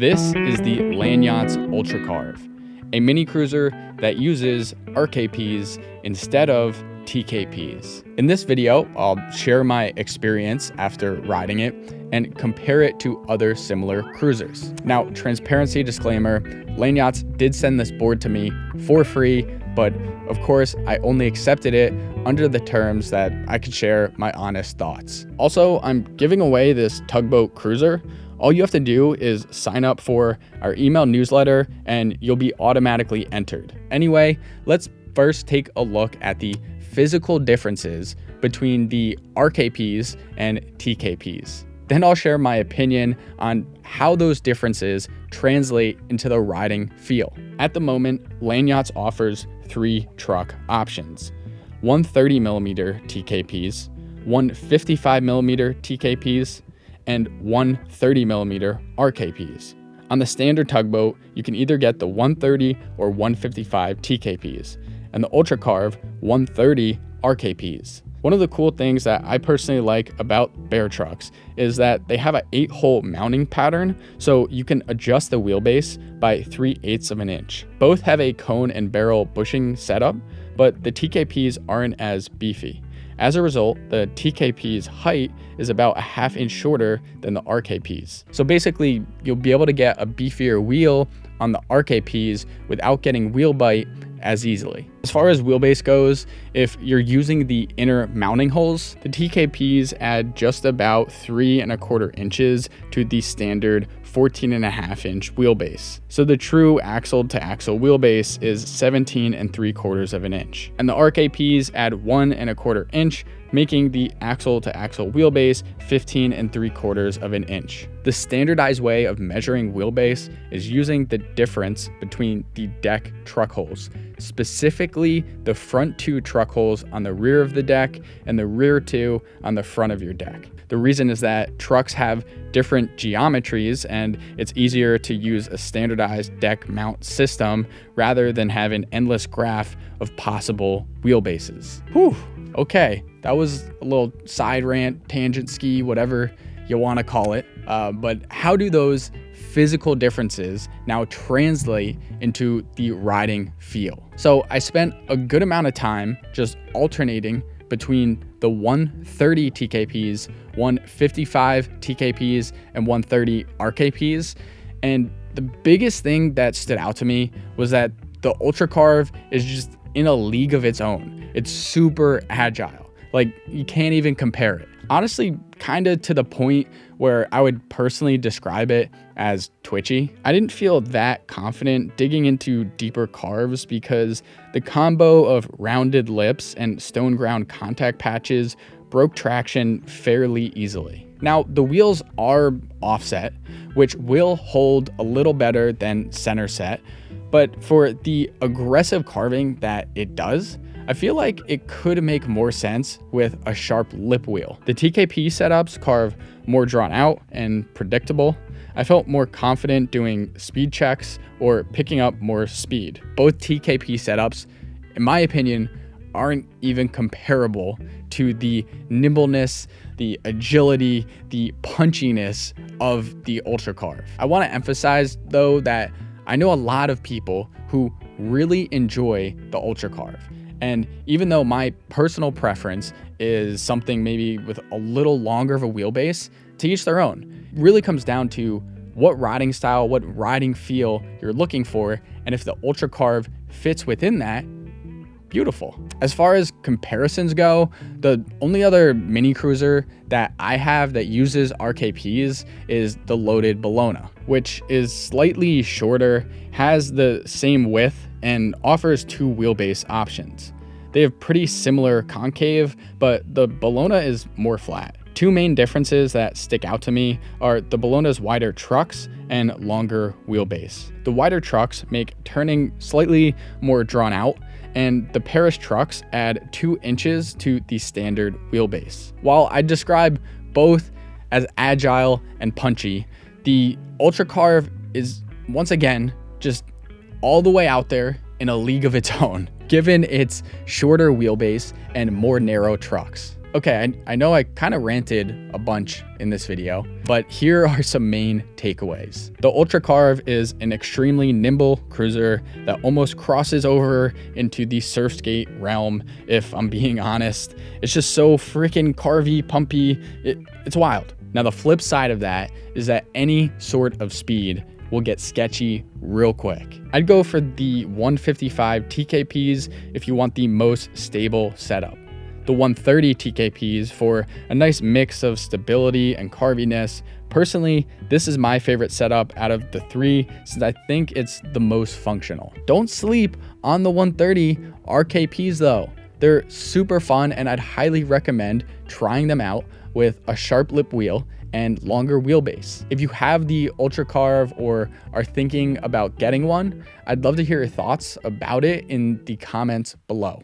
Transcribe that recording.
This is the Landyachtz Ultra Carve, a mini cruiser that uses RKPs instead of TKPs. In this video, I'll share my experience after riding it and compare it to other similar cruisers. Now, transparency disclaimer, Landyachtz did send this board to me for free, but of course, I only accepted it under the terms that I could share my honest thoughts. Also, I'm giving away this tugboat cruiser. All you have to do is sign up for our email newsletter and you'll be automatically entered. Anyway, let's first take a look at the physical differences between the RKPs and TKPs. Then I'll share my opinion on how those differences translate into the riding feel. At the moment, Landyachtz offers 3 truck options: 130mm TKPs, 155mm TKPs, and 130mm RKPs. On the standard tugboat, you can either get the 130 or 155 TKPs, and the Ultra Carve 130 RKPs. One of the cool things that I personally like about bear trucks is that they have an 8-hole mounting pattern, so you can adjust the wheelbase by 3/8 of an inch. Both have a cone and barrel bushing setup, but the TKPs aren't as beefy. As a result, the TKP's height is about a 1/2 inch shorter than the RKPs. So basically, you'll be able to get a beefier wheel on the RKPs without getting wheel bite as easily. As far as wheelbase goes, if you're using the inner mounting holes, the TKPs add just about 3¼ inches to the standard 14.5 inch wheelbase. So the true axle to axle wheelbase is 17¾ of an inch. And the RKPs add 1¼ inch, making the axle to axle wheelbase 15¾ of an inch. The standardized way of measuring wheelbase is using the difference between the deck truck holes, specifically the front 2 truck holes on the rear of the deck and the rear 2 on the front of your deck. The reason is that trucks have different geometries and it's easier to use a standardized deck mount system rather than have an endless graph of possible wheelbases. Whew, okay, that was a little side rant, tangent ski, whatever you want to call it. But how do those physical differences now translate into the riding feel? So I spent a good amount of time just alternating between the 130 TKPs, 155 TKPs, and 130 RKPs. And the biggest thing that stood out to me was that the Ultra Carve is just in a league of its own. It's super agile. Like, you can't even compare it. Honestly, kind of to the point where I would personally describe it as twitchy. I didn't feel that confident digging into deeper carves because the combo of rounded lips and stone ground contact patches broke traction fairly easily. Now, the wheels are offset, which will hold a little better than center set, but for the aggressive carving that it does, I feel like it could make more sense with a sharp lip wheel. The TKP setups carve more drawn out and predictable. I felt more confident doing speed checks or picking up more speed. Both TKP setups, in my opinion, aren't even comparable to the nimbleness, the agility, the punchiness of the Ultra Carve. I want to emphasize though that I know a lot of people who really enjoy the Ultra Carve. And even though my personal preference is something maybe with a little longer of a wheelbase, to each their own. It really comes down to what riding style, what riding feel you're looking for, and if the Ultra Carve fits within that, beautiful. As far as comparisons go, the only other mini cruiser that I have that uses RKPs is the loaded Bologna, which is slightly shorter, has the same width, and offers 2 wheelbase options. They have pretty similar concave, but the Bologna is more flat. 2 main differences that stick out to me are the Bologna's wider trucks and longer wheelbase. The wider trucks make turning slightly more drawn out, and the Paris trucks add 2 inches to the standard wheelbase. While I describe both as agile and punchy, the Ultra Carve is once again just all the way out there in a league of its own, given its shorter wheelbase and more narrow trucks. Okay, I know I kind of ranted a bunch in this video, but here are some main takeaways. The Ultra Carve is an extremely nimble cruiser that almost crosses over into the surf skate realm, if I'm being honest. It's just so freaking carvy, pumpy, it's wild. Now the flip side of that is that any sort of speed will get sketchy real quick. I'd go for the 155 TKPs if you want the most stable setup. The 130 TKPs for a nice mix of stability and carviness. Personally, this is my favorite setup out of the three since I think it's the most functional. Don't sleep on the 130 RKPs though. They're super fun and I'd highly recommend trying them out with a sharp lip wheel and longer wheelbase. If you have the Ultra Carve or are thinking about getting one, I'd love to hear your thoughts about it in the comments below.